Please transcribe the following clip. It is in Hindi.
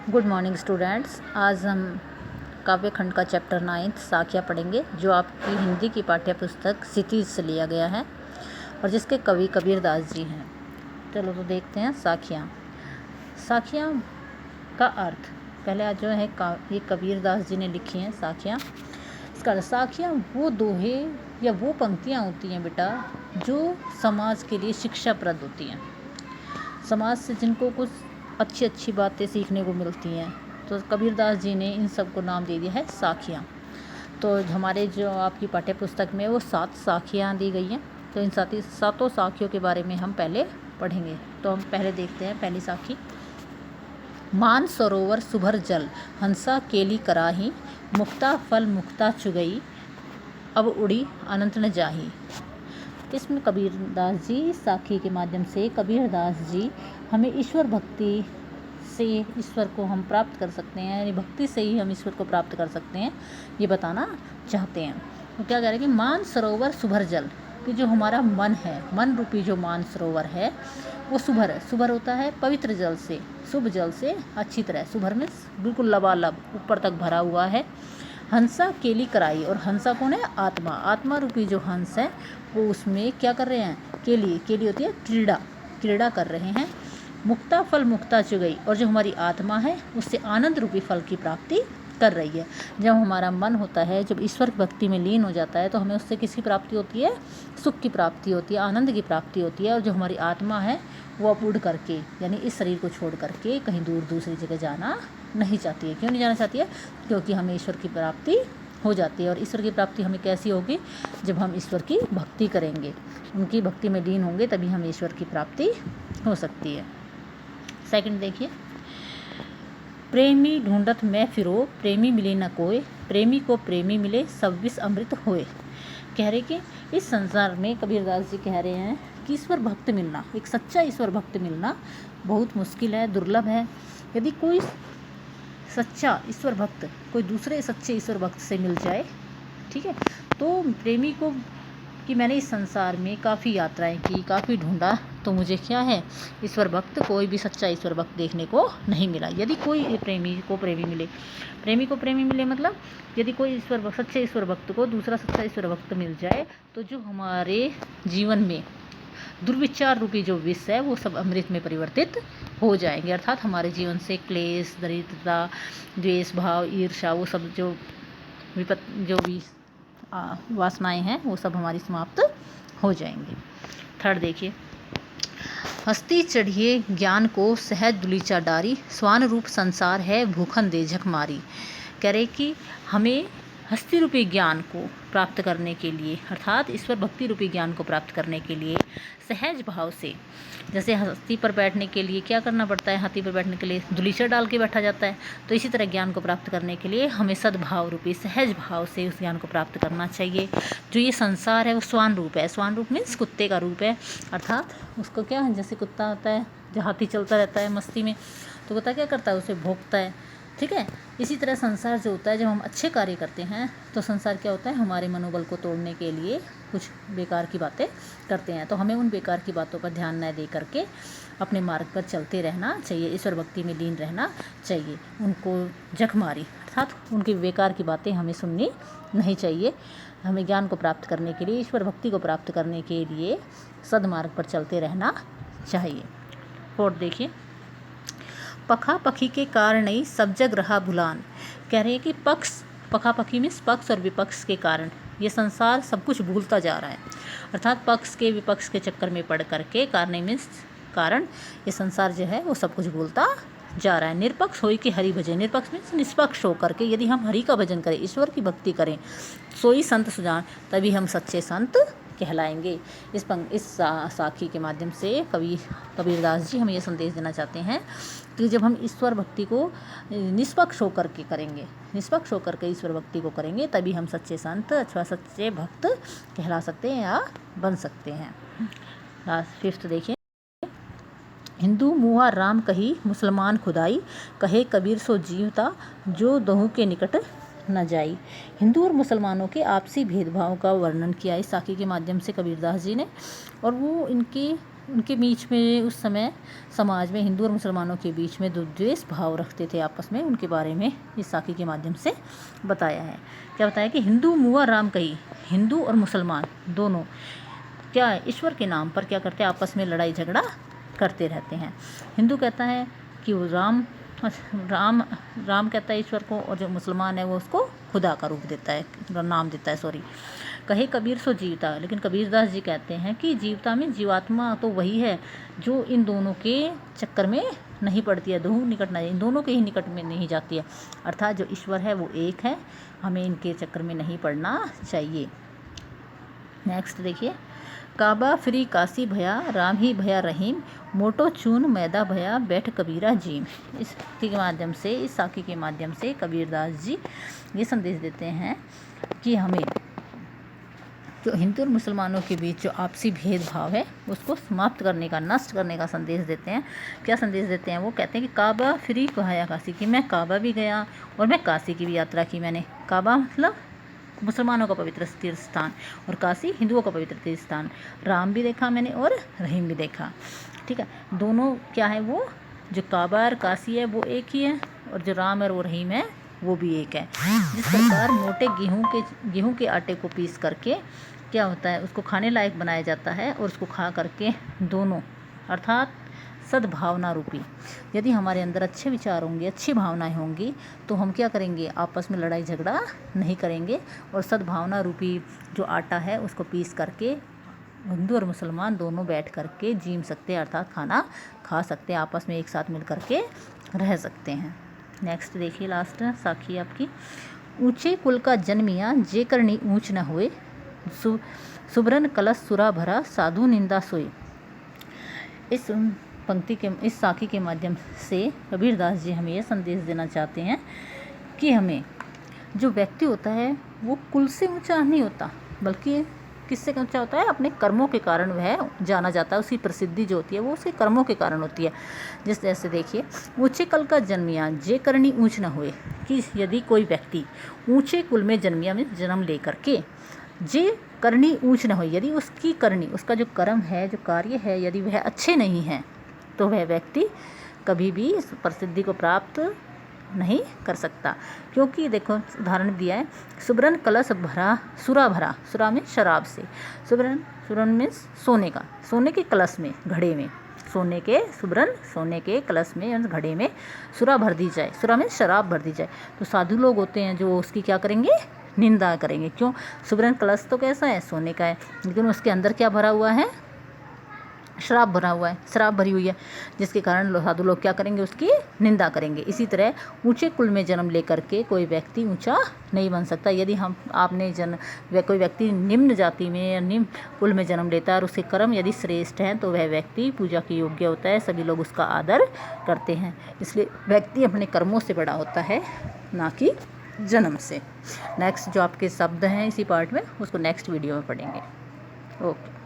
Good morning students. आज हम काव्य खंड का चैप्टर 9 साखियाँ पढ़ेंगे, जो आपकी हिंदी की पाठ्य पुस्तक क्षितिज से लिया गया है और जिसके कवि कबीरदास जी हैं। चलो तो देखते हैं साखियाँ। साखियाँ का अर्थ पहले आज जो है ये कबीरदास जी ने लिखी हैं साखियाँ। इसका अर्थ, साखियाँ वो दोहे या वो पंक्तियाँ होती हैं बेटा जो समाज के लिए शिक्षाप्रद होती हैं, समाज से जिनको कुछ अच्छी अच्छी बातें सीखने को मिलती हैं। तो कबीरदास जी ने इन सब को नाम दे दिया है साखियाँ। तो हमारे जो आपकी पाठ्य पुस्तक में वो 7 साखियाँ दी गई हैं। तो इन सातों साखियों के बारे में हम पहले पढ़ेंगे। तो हम पहले देखते हैं पहली साखी। मान सरोवर सुभर जल, हंसा केली कराही, मुक्ता फल मुक्ता चुगई, अब उड़ी अनंत न जाही। इसमें कबीरदास जी, इस साखी के माध्यम से कबीरदास जी हमें ईश्वर भक्ति से ईश्वर को हम प्राप्त कर सकते हैं, यानी भक्ति से ही हम ईश्वर को प्राप्त कर सकते हैं, ये बताना चाहते हैं। तो क्या कह रहे हैं कि मान सरोवर सुभर जल, कि जो हमारा मन है, मन रूपी जो मान सरोवर है वो सुभर है। सुभर होता है पवित्र जल से, शुभ जल से अच्छी तरह, सुभर में बिल्कुल लबालब ऊपर तक भरा हुआ है। हंसा केली कराई, और हंसा कौन है? आत्मा। आत्मा रूपी जो हंस है वो उसमें क्या कर रहे हैं? केली होती है क्रीड़ा कर रहे हैं। मुक्ता फल मुक्ता चुगई, और जो हमारी आत्मा है उससे आनंद रूपी फल की प्राप्ति कर रही है। जब हमारा मन होता है, जब ईश्वर की भक्ति में लीन हो जाता है, तो हमें उससे किसकी प्राप्ति होती है? सुख की प्राप्ति होती है, आनंद की प्राप्ति होती है। और जो हमारी आत्मा है वो अब उड़ करके, यानी इस शरीर को छोड़ करके कहीं दूर दूसरी जगह जाना नहीं चाहती है। क्यों नहीं जाना चाहती है? क्योंकि हमें ईश्वर की प्राप्ति हो जाती है। और ईश्वर की प्राप्ति हमें कैसी होगी? जब हम ईश्वर की भक्ति करेंगे, उनकी भक्ति में लीन होंगे, तभी हमें ईश्वर की प्राप्ति हो सकती है। सेकंड देखिए। प्रेमी ढूंढत मैं फिरो, प्रेमी मिले न कोई, प्रेमी को प्रेमी मिले सब विष अमृत होए। कह रहे कि इस संसार में, कबीरदास जी कह रहे हैं कि ईश्वर भक्त मिलना, एक सच्चा ईश्वर भक्त मिलना बहुत मुश्किल है, दुर्लभ है। यदि कोई सच्चा ईश्वर भक्त कोई दूसरे सच्चे ईश्वर भक्त से मिल जाए, ठीक है, तो प्रेमी को कि मैंने इस संसार में काफ़ी यात्राएं की, काफ़ी ढूंढा, तो मुझे क्या है? ईश्वर भक्त, कोई भी सच्चा ईश्वर भक्त देखने को नहीं मिला। यदि कोई प्रेमी को प्रेमी मिले मतलब यदि कोई सच्चे ईश्वर भक्त को दूसरा सच्चा ईश्वर भक्त मिल जाए, तो जो हमारे जीवन में दुर्विचार रूपी जो विष है वो सब अमृत में परिवर्तित हो जाएंगे। अर्थात हमारे जीवन से क्लेश, दरिद्रता, द्वेष भाव, ईर्ष्या, वो सब जो भी वासनाएं हैं वो सब हमारी समाप्त हो जाएंगी। थर्ड देखिए। हस्ती चढ़िए ज्ञान को सहज दुलीचा डारी, स्वान रूप संसार है भूखन दे झक मारी। कह रहे कि हमें हस्ती रूपी ज्ञान को प्राप्त करने के लिए, अर्थात ईश्वर भक्ति रूपी ज्ञान को प्राप्त करने के लिए सहज भाव से, जैसे हस्ती पर बैठने के लिए क्या करना पड़ता है? हाथी पर बैठने के लिए दुलीचा डाल के बैठा जाता है। तो इसी तरह ज्ञान को प्राप्त करने के लिए हमें सद्भाव रूपी, सहज भाव से उस ज्ञान को प्राप्त करना चाहिए। जो ये संसार है वो स्वान रूप है। स्वान रूप मीन्स कुत्ते का रूप है। अर्थात उसको क्या है, जैसे कुत्ता होता है, जो हाथी चलता रहता है मस्ती में, तो कुत्ता क्या करता है? उसे भोंकता है, ठीक है। इसी तरह संसार जो होता है, जब हम अच्छे कार्य करते हैं तो संसार क्या होता है? हमारे मनोबल को तोड़ने के लिए कुछ बेकार की बातें करते हैं। तो हमें उन बेकार की बातों पर ध्यान न दे करके अपने मार्ग पर चलते रहना चाहिए, ईश्वर भक्ति में लीन रहना चाहिए। उनको जख मारी, अर्थात उनकी बेकार की बातें हमें सुननी नहीं चाहिए। हमें ज्ञान को प्राप्त करने के लिए, ईश्वर भक्ति को प्राप्त करने के लिए सदमार्ग पर चलते रहना चाहिए। फोर्थ देखिए। पखा पखी के कारण ही सब जग रहा भुलान। कह रहे हैं कि पखा पखी मीन्स पक्ष और विपक्ष के कारण ये संसार सब कुछ भूलता जा रहा है। अर्थात पक्ष के विपक्ष के चक्कर में पड़ करके, कारण मीन्स कारण, ये संसार जो है वो सब कुछ भूलता जा रहा है। निरपक्ष होई कि हरि भजन, निरपक्ष मीन्स निष्पक्ष होकर के यदि हम हरि का भजन करें, ईश्वर की भक्ति करें, सोई संत सुजान, तभी हम सच्चे संत कहलाएंगे। इस साखी के माध्यम से कबीरदास जी हमें ये संदेश देना चाहते हैं कि जब हम ईश्वर भक्ति को निष्पक्ष होकर के करेंगे, निष्पक्ष होकर के ईश्वर भक्ति को करेंगे, तभी हम सच्चे संत अथवा सच्चे भक्त कहला सकते हैं या बन सकते हैं। फिफ्थ देखिए। हिंदू मुआ राम कही, मुसलमान खुदाई, कहे कबीर सो जीवता, जो दोहू के निकट न जाई। हिंदू और मुसलमानों के आपसी भेदभाव का वर्णन किया इस साखी के माध्यम से कबीरदास जी ने, और वो इनके उनके बीच में उस समय समाज में हिंदू और मुसलमानों के बीच में द्वेष भाव रखते थे आपस में, उनके बारे में इस साखी के माध्यम से बताया है। क्या बताया कि हिंदू मुआ राम कही, हिंदू और मुसलमान दोनों क्या ईश्वर के नाम पर क्या करते हैं, आपस में लड़ाई झगड़ा करते रहते हैं। हिंदू कहता है कि वो राम राम कहता है ईश्वर को, और जो मुसलमान है वो उसको खुदा का रूप देता है, नाम देता है, सॉरी। कहे कबीर सो जीवता, लेकिन कबीरदास जी कहते हैं कि जीवता में जीवात्मा तो वही है जो इन दोनों के चक्कर में नहीं पड़ती है, दोनों निकट नहीं, इन दोनों के ही निकट में नहीं जाती है। अर्थात जो ईश्वर है वो एक है, हमें इनके चक्कर में नहीं पड़ना चाहिए। नेक्स्ट देखिए, काबा फ्री काशी भया, राम ही भया रहीम, मोटो चून मैदा भया, बैठ कबीरा जीम। इस के माध्यम से, इस साखी के माध्यम से कबीरदास जी ये संदेश देते हैं कि हमें जो हिंदू और मुसलमानों के बीच जो आपसी भेदभाव है उसको समाप्त करने का, नष्ट करने का संदेश देते हैं। क्या संदेश देते हैं? वो कहते हैं कि काबा फ्री कहाया काशी, कि मैं काबा भी गया और मैं काशी की भी यात्रा की मैंने। काबा मतलब मुसलमानों का पवित्र तीर्थ स्थान, और काशी हिंदुओं का पवित्र तीर्थ स्थान। राम भी देखा मैंने और रहीम भी देखा, ठीक है। दोनों क्या है, वो जो काबा और काशी है वो एक ही है, और जो राम और वो रहीम है वो भी एक है। जिस प्रकार मोटे गेहूं के आटे को पीस करके क्या होता है, उसको खाने लायक बनाया जाता है, और उसको खा करके दोनों अर्थात सद्भावना रूपी, यदि हमारे अंदर अच्छे विचार होंगे, अच्छी भावनाएं होंगी, तो हम क्या करेंगे, आपस में लड़ाई झगड़ा नहीं करेंगे, और सद्भावना रूपी जो आटा है उसको पीस करके हिंदू और मुसलमान दोनों बैठ करके जीम सकते हैं, अर्थात खाना खा सकते हैं, आपस में एक साथ मिल करके रह सकते हैं। नेक्स्ट देखिए, लास्ट साखी आपकी, ऊंचे कुल का जन्मिया, जे करनी ऊंच न हुए, सुबरन कलश सुरा भरा, साधु निंदा सोई। इस पंक्ति के, इस साखी के माध्यम से कबीरदास जी हमें यह संदेश देना चाहते हैं कि हमें जो व्यक्ति होता है वो कुल से ऊंचा नहीं होता, बल्कि किससे ऊंचा होता है, अपने कर्मों के कारण वह जाना जाता है। उसकी प्रसिद्धि जो होती है वो उसके कर्मों के कारण होती है। जिस जैसे देखिए, ऊंचे कल का जन्मिया, जे करनी ऊंच न हुए, कि यदि कोई व्यक्ति ऊंचे कुल में जन्मिया में जन्म ले करके जे करनी ऊंच न हो, यदि उसकी करनी, उसका जो कर्म है, जो कार्य है, यदि वह अच्छे नहीं हैं, तो वह व्यक्ति कभी भी इस प्रसिद्धि को प्राप्त नहीं कर सकता। क्योंकि देखो उदाहरण दिया है, सुबरन कलश भरा, सुरा भरा, सुरा में शराब से, सुबरन में सोने का, सोने के कलश में, घड़े में, सोने के कलश में, घड़े में सुरा भर दी जाए, सुरा में शराब भर दी जाए, तो साधु लोग होते हैं जो उसकी क्या करेंगे, निंदा करेंगे। क्यों? सुबरन कलश तो कैसा है, सोने का है, लेकिन उसके अंदर क्या भरा हुआ है, शराब भरा हुआ है, शराब भरी हुई है, जिसके कारण साधु लोग क्या करेंगे, उसकी निंदा करेंगे। इसी तरह ऊंचे कुल में जन्म लेकर के कोई व्यक्ति ऊंचा नहीं बन सकता। यदि कोई व्यक्ति निम्न जाति में या निम्न कुल में जन्म लेता है और उसके कर्म यदि श्रेष्ठ हैं, तो वह व्यक्ति पूजा के योग्य होता है, सभी लोग उसका आदर करते हैं। इसलिए व्यक्ति अपने कर्मों से बड़ा होता है, ना कि जन्म से। नेक्स्ट जो आपके शब्द हैं इसी पार्ट में, उसको नेक्स्ट वीडियो में पढ़ेंगे। ओके।